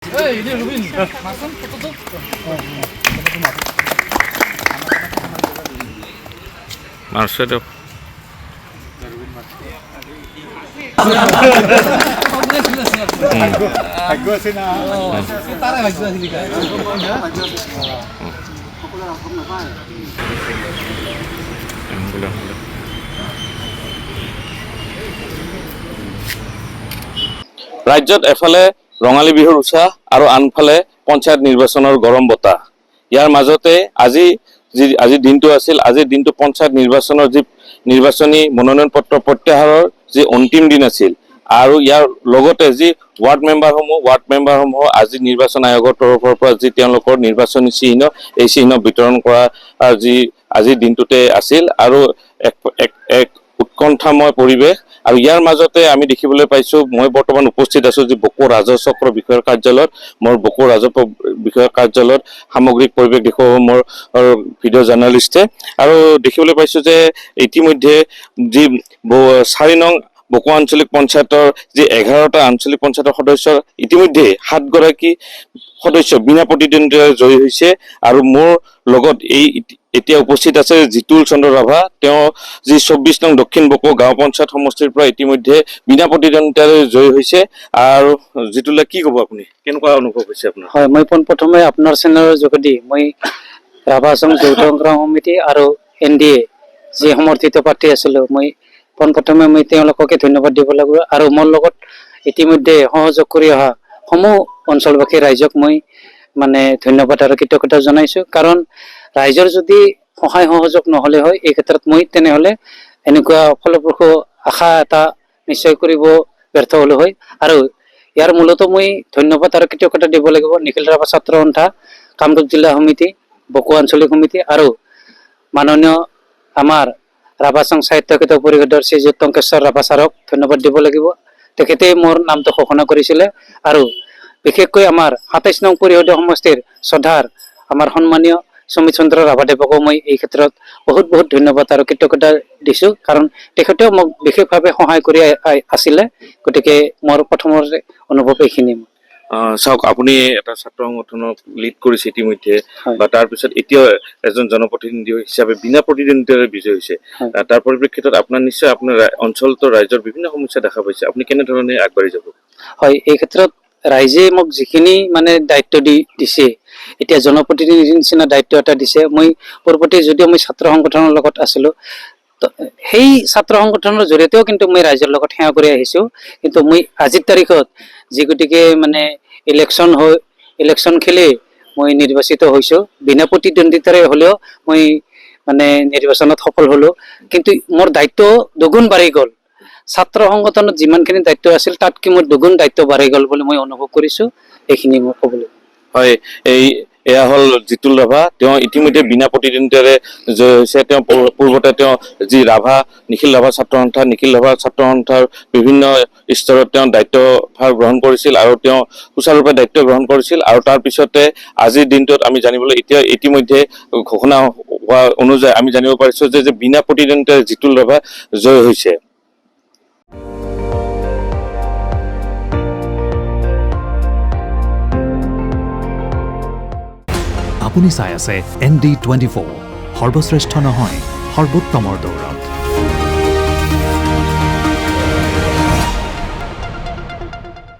이제 루빈 막상 포토도 Marcelo. 따라 가지고 하니까 ৰাজ্যত এফালে ৰঙালী বিহুৰ উৎসাহ আৰু আনফালে পঞ্চায়ত নিৰ্বাচনৰ গৰম বতাহ। ইয়াৰ মাজতে আজিৰ দিনটো আছিল, আজিৰ দিনটো পঞ্চায়ত নিৰ্বাচনৰ যি নিৰ্বাচনী মনোনয়ন পত্ৰ প্ৰত্যাহাৰৰ যি অন্তিম দিন আছিল আৰু ইয়াৰ লগতে যি ৱাৰ্ড মেম্বাৰসমূহ আজি নিৰ্বাচন আয়োগৰ তৰফৰ পৰা যি তেওঁলোকৰ নিৰ্বাচনী চিহ্ন এই চিহ্ন বিতৰণ কৰা যি আজিৰ দিনটোতে আছিল আৰু এক উৎকণ্ঠাময় পৰিৱেশ। আৰু ইয়াৰ মাজতে আমি দেখিবলৈ পাইছো, মই বৰ্তমান উপস্থিত আছো যি বকো ৰাজহ চক্ৰ বিষয়াৰ কাৰ্যালয়ত। মোৰ বকো ৰাজহ বিষয়াৰ কাৰ্যালয়ত সামগ্ৰিক পৰিৱেশ দেখুৱাব মোৰ ভিডিঅ' জাৰ্ণালিষ্টে। আৰু দেখিবলৈ পাইছো যে ইতিমধ্যে যি 4 নং বকো আঞ্চলিক পঞ্চায়তৰ যি 11টা আঞ্চলিক পঞ্চায়তৰ সদস্যৰ ইতিমধ্যে 7 গৰাকী সদস্য বিনা প্ৰতিদ্বন্দ্বিতাৰে জয়ী হৈছে। আৰু মোৰ লগত এতিয়া উপস্থিত আছে জিতুল চন্দ্ৰ ৰাভা। তেওঁ যি 24 নং দক্ষিণ বকো গাঁও পঞ্চায়ত সমষ্টিৰ পৰা ইতিমধ্যে বিনা প্ৰতিদ্বন্দ্বিতাৰে জয়ী হৈছে। আৰু জিতুলে কি ক'ব, আপুনি কেনেকুৱা অনুভৱ হৈছে আপোনাৰ? হয়, মই পোনপ্ৰথমে আপোনাৰ চেনেলৰ যোগেদি মই ৰাভা আসাম যৌথ সংগ্ৰাম সমিতি আৰু NDA যি সমৰ্থিত প্ৰাৰ্থী আছিলোঁ, মই পোনপ্ৰথমে তেওঁলোককে ধন্যবাদ দিব লাগিব। আৰু মোৰ লগত ইতিমধ্যে সহযোগ কৰি অহা সমূহ অঞ্চলবাসী ৰাইজক মই ধন্যবাদ আৰু কৃতজ্ঞতা জনাইছোঁ। কাৰণ ৰাইজৰ যদি সহায় সহযোগ নহ'লে হয়, এই ক্ষেত্ৰত মই তেনেহ'লে এনেকুৱা ফলপ্ৰসূ আশা এটা নিশ্চয় কৰিব ব্যৰ্থ হ'লো হয়। আৰু ইয়াৰ মূলতো মই ধন্যবাদ আৰু কৃতজ্ঞতা দিব লাগিব নিখিল ৰাভা ছাত্ৰ সন্থা, কামৰূপ জিলা সমিতি, বকো আঞ্চলিক সমিতি আৰু মাননীয় আমাৰ ৰাভা সংঘ সাহিত্য পৰিষদৰ শ্ৰীযুত টংকেশ্বৰ ৰাভা ছাৰক ধন্যবাদ দিব লাগিব। তেখেতে মোৰ নামটো ঘোষণা কৰিছিলে। আৰু বিশেষকৈ আমাৰ 27 নং পৰিষদীয় সমষ্টিৰ শ্ৰদ্ধাৰ আমাৰ সন্মানীয় সমীৰ চন্দ্ৰ ৰাভাদেৱকো মই এই ক্ষেত্ৰত বহুত ধন্যবাদ আৰু কৃতজ্ঞতা দিছোঁ। কাৰণ তেখেতেও মোক বিশেষভাৱে সহায় কৰি আছিলে। গতিকে মোৰ প্ৰথমৰ অনুভৱ এইখিনি। চাওক, আপুনি এটা ছাত্ৰ সংগঠনক লিড কৰিছে ইতিমধ্যে, বা তাৰপিছত এতিয়াও এজন জনপ্ৰতিনিধি হিচাপে বিনা প্ৰতিদ্বন্দ্বিতাৰে বিজয় হৈছে। তাৰ পৰিপ্ৰেক্ষিতত আপোনাৰ নিশ্চয় আপোনাৰ অঞ্চলটোৰ ৰাইজৰ বিভিন্ন সমস্যা দেখা পাইছে, আপুনি কেনেধৰণে আগবাঢ়ি যাব? হয়, এই ক্ষেত্ৰত ৰাইজে মোক যিখিনি দায়িত্ব দিছে, এতিয়া জনপ্ৰতিনিধিৰ নিচিনা দায়িত্ব এটা দিছে। মই পূৰ্বতে যদিও মই ছাত্ৰ সংগঠনৰ লগত আছিলোঁ, সেই ছাত্ৰ সংগঠনৰ জৰিয়তেও কিন্তু মই ৰাইজৰ লগত সেৱা কৰি আহিছোঁ। কিন্তু মই আজিৰ তাৰিখত যি গতিকে ইলেকশ্যন খেলি মই নিৰ্বাচিত হৈছোঁ, বিনা প্ৰতিদ্বন্দ্বিতাৰে হ'লেও মই নিৰ্বাচনত সফল হ'লোঁ। কিন্তু মোৰ দায়িত্ব দুগুণ বাঢ়ি গ'ল। ছাত্ৰ সংগঠনত যিমানখিনি দায়িত্ব আছিল তাতকৈ মোৰ দুগুণ দায়িত্ব বাঢ়ি গ'ল বুলি মই অনুভৱ কৰিছোঁ। এইখিনি মই ক'বলৈ। হয়, এয়া হ'ল জিতুল ৰাভা। তেওঁ ইতিমধ্যে বিনা প্ৰতিদ্বন্দ্বিতাৰে জয়ী হৈছে। তেওঁ পূৰ্বতে তেওঁ যি নিখিল ৰাভা ছাত্ৰ সন্থাৰ বিভিন্ন স্তৰত তেওঁ দায়িত্বভাৰ গ্ৰহণ কৰিছিল আৰু তেওঁ সুচাৰুৰূপে দায়িত্ব গ্ৰহণ কৰিছিল। আৰু তাৰ পিছতে আজিৰ দিনটোত আমি জানিবলৈ ইতিমধ্যে ঘোষণা হোৱা অনুযায়ী আমি জানিব পাৰিছোঁ যে বিনা প্ৰতিদ্বন্দ্বিতাৰে জিতুল ৰাভা জয়ী হৈছে। আপুনি চাই আছে ND24, সৰ্বশ্ৰেষ্ঠ নহয়, সৰ্বোত্তমৰ দৌৰত।